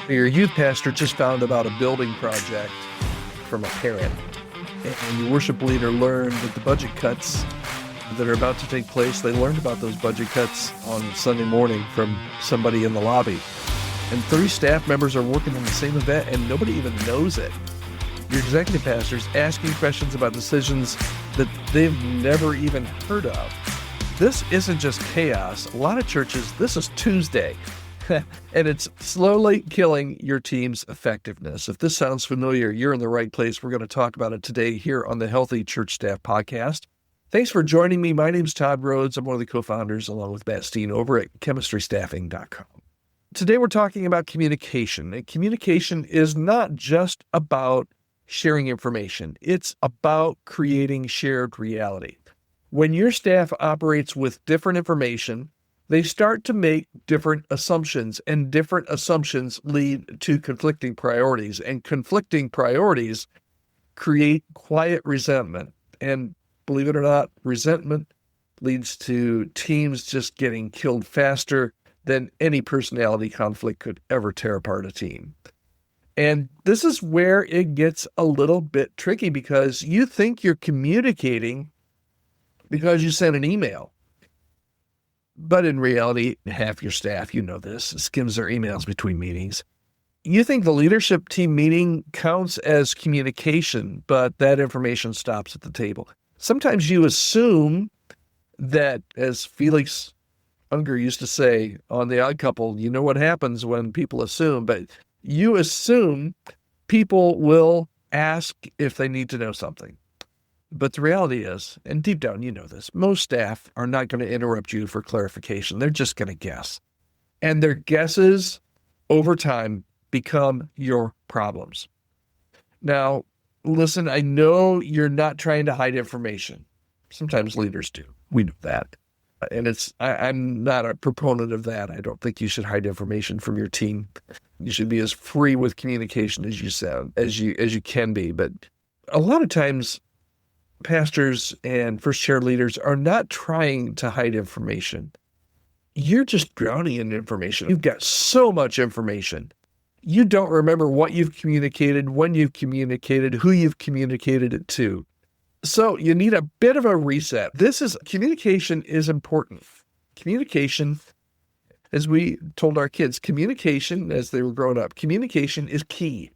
Your youth pastor just found about a building project from a parent, and your worship leader learned that the budget cuts that are about to take place, they learned about those budget cuts on Sunday morning from somebody in the lobby. And 3 staff members are working on the same event, and nobody even knows it. Your executive pastor's asking questions about decisions that they've never even heard of. This isn't just chaos. A lot of churches, this is Tuesday. And it's slowly killing your team's effectiveness. If this sounds familiar, you're in the right place. We're going to talk about it today here on the Healthy Church Staff Podcast. Thanks for joining me. My name's Todd Rhoades. I'm one of the co-founders, along with Matt Steen, over at chemistrystaffing.com. Today we're talking about communication. And communication is not just about sharing information. It's about creating shared reality. When your staff operates with different information, they start to make different assumptions, and different assumptions lead to conflicting priorities, and conflicting priorities create quiet resentment. And believe it or not, resentment leads to teams just getting killed faster than any personality conflict could ever tear apart a team. And this is where it gets a little bit tricky, because you think you're communicating because you sent an email. But in reality, half your staff, you know this, skims their emails between meetings. You think the leadership team meeting counts as communication, but that information stops at the table. Sometimes you assume that, as Felix Unger used to say on The Odd Couple, you know what happens when people assume, but you assume people will ask if they need to know something. But the reality is, and deep down you know this, most staff are not going to interrupt you for clarification. They're just going to guess. And their guesses over time become your problems. Now, listen, I know you're not trying to hide information. Sometimes leaders do. We know that. And I'm not a proponent of that. I don't think you should hide information from your team. You should be as free with communication as you can be. But a lot of times, pastors and first chair leaders are not trying to hide information. You're just drowning in information. You've got so much information. You don't remember what you've communicated, when you've communicated, who you've communicated it to. So you need a bit of a reset. Communication is important. Communication, as we told our kids, communication as they were growing up, communication is key.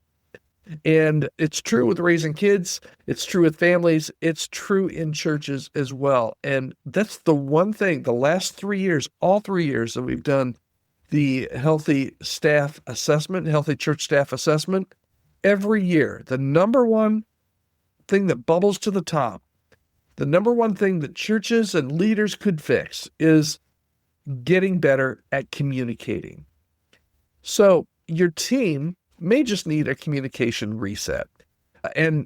And it's true with raising kids, it's true with families, it's true in churches as well. And that's the one thing, the last 3 years, all 3 years that we've done the Healthy Staff Assessment, Healthy Church Staff Assessment, every year, the number one thing that bubbles to the top, the number one thing that churches and leaders could fix is getting better at communicating. So your team may just need a communication reset. And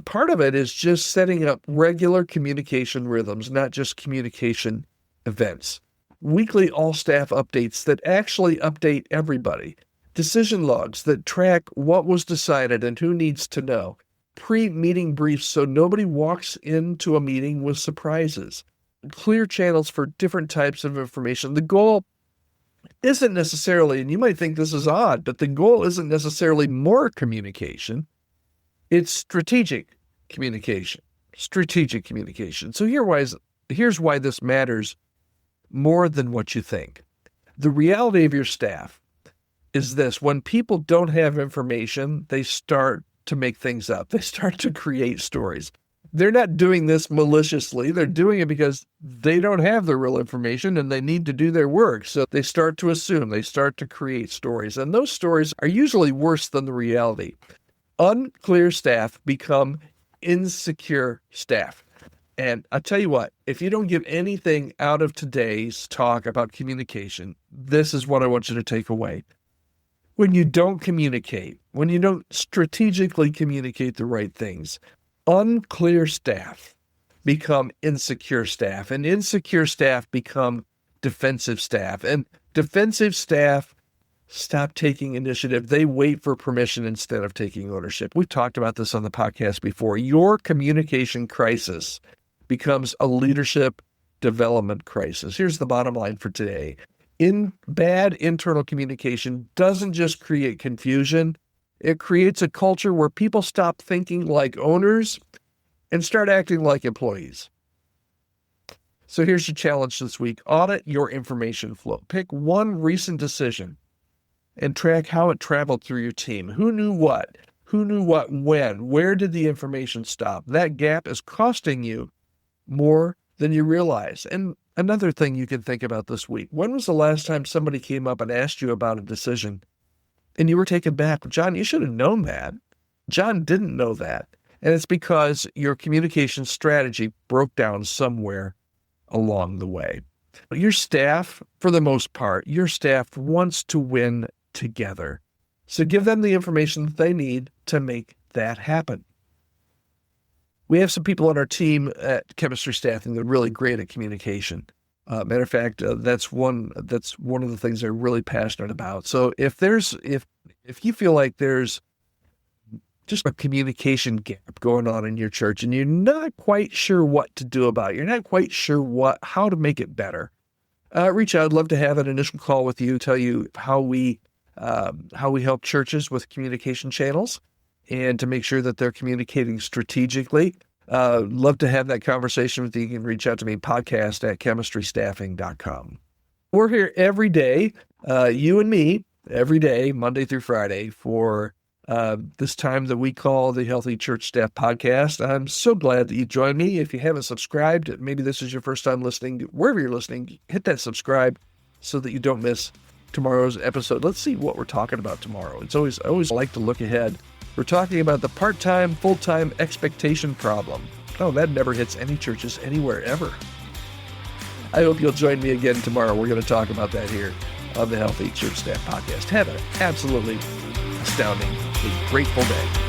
part of it is just setting up regular communication rhythms, not just communication events. Weekly all-staff updates that actually update everybody. Decision logs that track what was decided and who needs to know. Pre-meeting briefs so nobody walks into a meeting with surprises. Clear channels for different types of information. The goal isn't necessarily, and you might think this is odd, but the goal isn't necessarily more communication. It's strategic communication. Strategic communication. So here's why this matters more than what you think. The reality of your staff is this: when people don't have information, they start to make things up. They start to create stories. They're not doing this maliciously. They're doing it because they don't have the real information and they need to do their work. So they start to assume, they start to create stories. And those stories are usually worse than the reality. Unclear staff become insecure staff. And I tell you what, if you don't get anything out of today's talk about communication, this is what I want you to take away. When you don't communicate, when you don't strategically communicate the right things, unclear staff become insecure staff, and insecure staff become defensive staff, and defensive staff stop taking initiative. They wait for permission instead of taking ownership. We've talked about this on the podcast before. Your communication crisis becomes a leadership development crisis. Here's the bottom line for today. Bad internal communication doesn't just create confusion, it creates a culture where people stop thinking like owners and start acting like employees. So here's your challenge this week. Audit your information flow. Pick one recent decision and track how it traveled through your team. Who knew what? Who knew what when? Where did the information stop? That gap is costing you more than you realize. And another thing you can think about this week, when was the last time somebody came up and asked you about a decision and you were taken back? John, you should have known that. John didn't know that. And it's because your communication strategy broke down somewhere along the way. Your staff, for the most part, your staff wants to win together. So give them the information that they need to make that happen. We have some people on our team at Chemistry Staffing that are really great at communication. Matter of fact, that's one of the things they're really passionate about. So if you feel like there's just a communication gap going on in your church and you're not quite sure what to do about it, you're not quite sure how to make it better, reach out. I'd love to have an initial call with you, tell you how we help churches with communication channels and to make sure that they're communicating strategically. Love to have that conversation with you. You can reach out to me, podcast@chemistrystaffing.com. We're here every day, you and me, every day, Monday through Friday, for this time that we call the Healthy Church Staff Podcast. I'm so glad that you joined me. If you haven't subscribed, maybe this is your first time listening, wherever you're listening, hit that subscribe so that you don't miss tomorrow's episode. Let's see what we're talking about tomorrow. I always like to look ahead. We're talking about the part-time, full-time expectation problem. Oh, that never hits any churches anywhere ever. I hope you'll join me again tomorrow. We're going to talk about that here on the Healthy Church Staff Podcast. Have an absolutely astounding, grateful day.